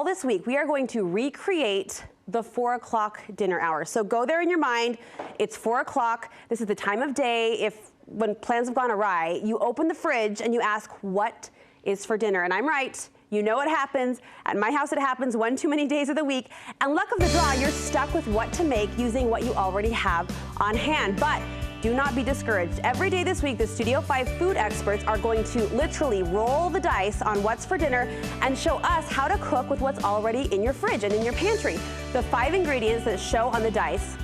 this week, we are going to recreate the 4 o'clock dinner hour. So go there in your mind. It's 4 o'clock. This is the time of day. When plans have gone awry, you open the fridge and you ask, what is for dinner? And I'm right. You know what happens. At my house, it happens one too many days of the week. And luck of the draw, you're stuck with what to make using what you already have on hand. But do not be discouraged. Every day this week, the Studio 5 food experts are going to literally roll the dice on what's for dinner and show us how to cook with what's already in your fridge and in your pantry. The 5 ingredients that show on the dice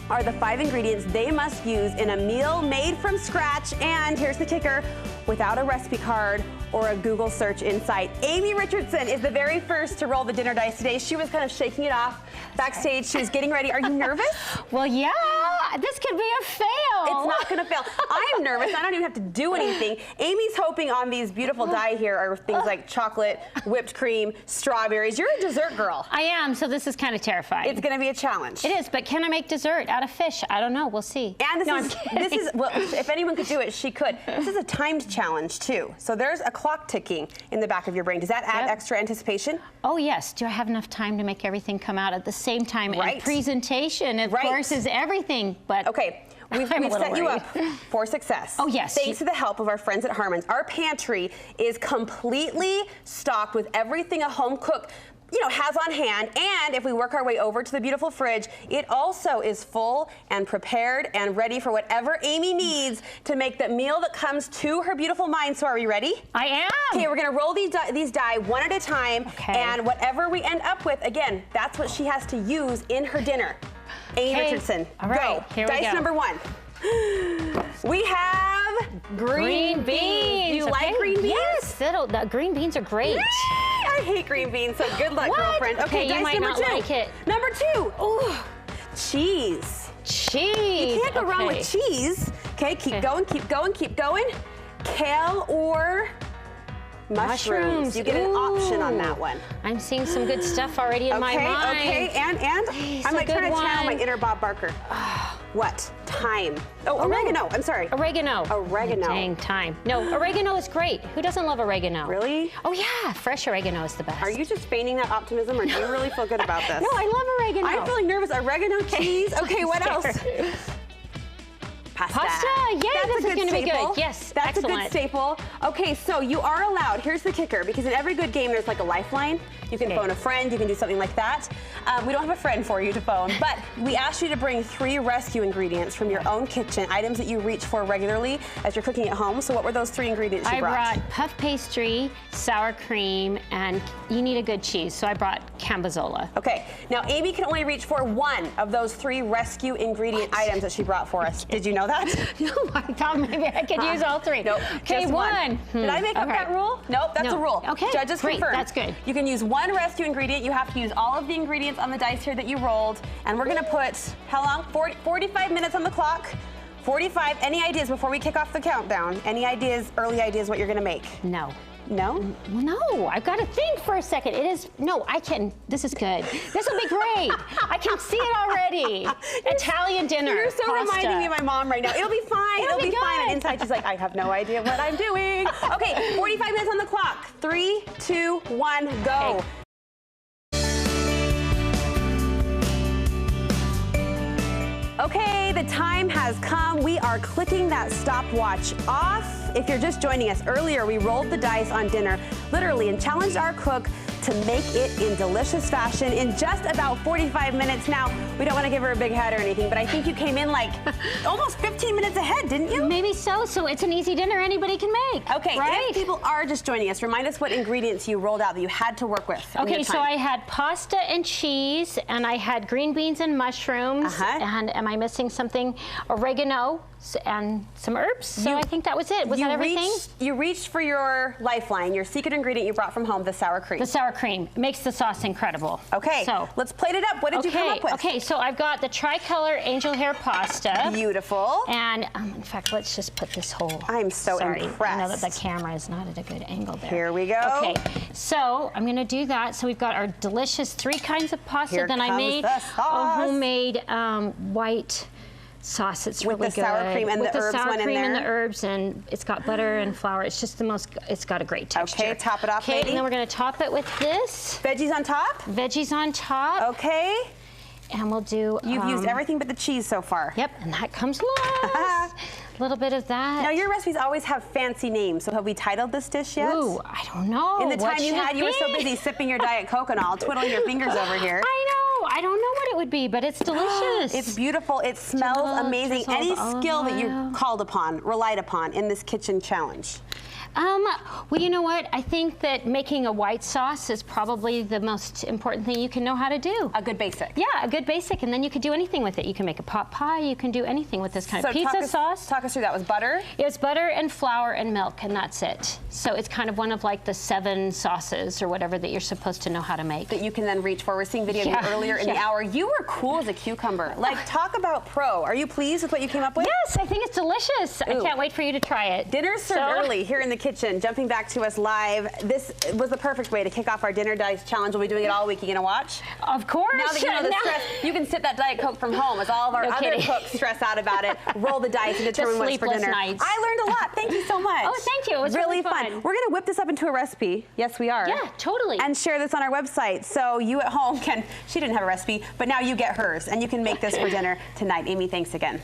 are the 5 ingredients they must use in a meal made from scratch. And here's the kicker, without a recipe card or a Google search in sight. Amy Richardson is the very first to roll the dinner dice today. She was kind of shaking it off backstage. She was getting ready. Are you nervous? Well, yeah, this could be a fail. It's not gonna fail. I am nervous. I don't even have to do anything. Amy's hoping on these beautiful die here are things like chocolate, whipped cream, strawberries. You're a dessert girl. I am, so this is kind of terrifying. It's gonna be a challenge. It is, but can I make dessert out of fish? I don't know, we'll see. And this is, well, if anyone could do it, she could. This is a timed challenge too. So there's a clock ticking in the back of your brain. Does that add extra anticipation? Oh yes, do I have enough time to make everything come out at the same time? Right. And presentation, of course, is everything, but okay. We've set you up for success. Oh, yes. Thanks to the help of our friends at Harmon's. Our pantry is completely stocked with everything a home cook has on hand. And if we work our way over to the beautiful fridge, it also is full and prepared and ready for whatever Amy needs to make the meal that comes to her beautiful mind. So are we ready? I am. Okay, we're gonna roll these die one at a time. Okay. And whatever we end up with, again, that's what she has to use in her dinner. Amy Richardson, all right, go. Here we go. Dice number 1. We have green beans. You like green beans? Yes, the green beans are great. Yay! I hate green beans, so good luck, girlfriend. Okay, dice you might number not 2. like it. Number 2. Ooh, cheese. Cheese. You can't go wrong with cheese. Okay, keep going, keep going, keep going. Kale or mushrooms. You get an option on that one. I'm seeing some good stuff already in my mind. Okay, and I'm like trying to channel my inner Bob Barker. What? Thyme. Oh, oregano. I'm sorry. Oregano. Oregano. Dang, thyme. No, oregano is great. Who doesn't love oregano? Really? Oh yeah, fresh oregano is the best. Are you just feigning that optimism, or do you really feel good about this? No, I love oregano. I'm feeling nervous. Oregano, cheese. Okay, what else? Pasta. Yay, this is going to be good. Yes, that's a good staple. Okay, so you are allowed. Here's the kicker, because in every good game there's like a lifeline. You can phone a friend. You can do something like that. We don't have a friend for you to phone, but we asked you to bring 3 rescue ingredients from your own kitchen, items that you reach for regularly as you're cooking at home. So what were those 3 ingredients you brought? I brought puff pastry, sour cream, and you need a good cheese, so I brought cambazola. Okay, now Amy can only reach for 1 of those 3 rescue ingredient items that she brought for us. Did you know that? No, I thought maybe I could use all 3. Nope. Okay, just 1. Did I make up that rule? Nope, that's a rule. Okay. Judges great. confirm. That's good. You can use 1 rescue ingredient. You have to use all of the ingredients on the dice here that you rolled. And we're gonna put, how long? 45 minutes on the clock. 45. Any ideas before we kick off the countdown? Any ideas, early ideas what you're gonna make? No. No? No, I've got to think for a second. This is good. This will be great. I can see it already. Italian dinner. You're so reminding me of my mom right now. It'll be fine. It'll be fine. And inside she's like, I have no idea what I'm doing. Okay, 45 minutes on the clock. 3, 2, 1, go. Okay. Okay, the time has come. We are clicking that stopwatch off. If you're just joining us, earlier we rolled the dice on dinner, literally, and challenged our cook to make it in delicious fashion in just about 45 minutes. Now, we don't want to give her a big head or anything, but I think you came in like almost 15 minutes ahead, didn't you? Maybe so. So it's an easy dinner anybody can make. Okay, right? If people are just joining us, remind us what ingredients you rolled out that you had to work with. Okay, so I had pasta and cheese, and I had green beans and mushrooms, and am I missing something? Oregano and some herbs. So I think that was it. Was that everything? You reached for your lifeline, your secret ingredient you brought from home, the sour cream. The sour cream. It makes the sauce incredible. Okay, so let's plate it up. What did you come up with? Okay, so I've got the tricolor angel hair pasta. Beautiful. And in fact, let's just put this whole... I'm so impressed. I know that the camera is not at a good angle there. Here we go. Okay, so I'm gonna do that. So we've got our delicious 3 kinds of pasta. Here then I made the sauce. a homemade white sauce. It's really good. With the sour cream and the herbs went in there? With the sour cream and the herbs, and it's got butter and flour. It's just it's got a great texture. Okay, top it off, lady. And then we're gonna top it with this. Veggies on top? Veggies on top. Okay. And we'll do... You've used everything but the cheese so far. Yep, and that comes last. A little bit of that. Now, your recipes always have fancy names, so have we titled this dish yet? Ooh, I don't know. In the time you had, you were so busy sipping your Diet Coke and all, twiddling your fingers over here. I know. I don't know what it would be, but it's delicious. It's beautiful. It smells amazing. Any skill that you're called upon, relied upon in this kitchen challenge? Well, you know what? I think that making a white sauce is probably the most important thing you can know how to do. A good basic. Yeah, a good basic, and then you could do anything with it. You can make a pot pie. You can do anything with this kind of pizza sauce. Talk us through that. Was butter? It's butter and flour and milk, and that's it. So it's kind of one of like the 7 sauces or whatever that you're supposed to know how to make. That you can then reach for. We're seeing video of you earlier in the hour. You were cool as a cucumber. Like, talk about pro. Are you pleased with what you came up with? Yes, I think it's delicious. Ooh. I can't wait for you to try it. Dinner's served early here in the kitchen. Jumping back to us live. This was the perfect way to kick off our Dinner Dice Challenge. We'll be doing it all week. You gonna watch? Of course. Now that you know the stress, you can sip that Diet Coke from home as all of our other cooks stress out about it. Roll the dice and determine what's for dinner. Nights. I learned a lot. Thank you so much. Oh, thank you. It was really fun. We're gonna whip this up into a recipe. Yes, we are. Yeah, totally. And share this on our website. So you at home can, she didn't have a recipe, but now you get hers and you can make this for dinner tonight. Amy, thanks again.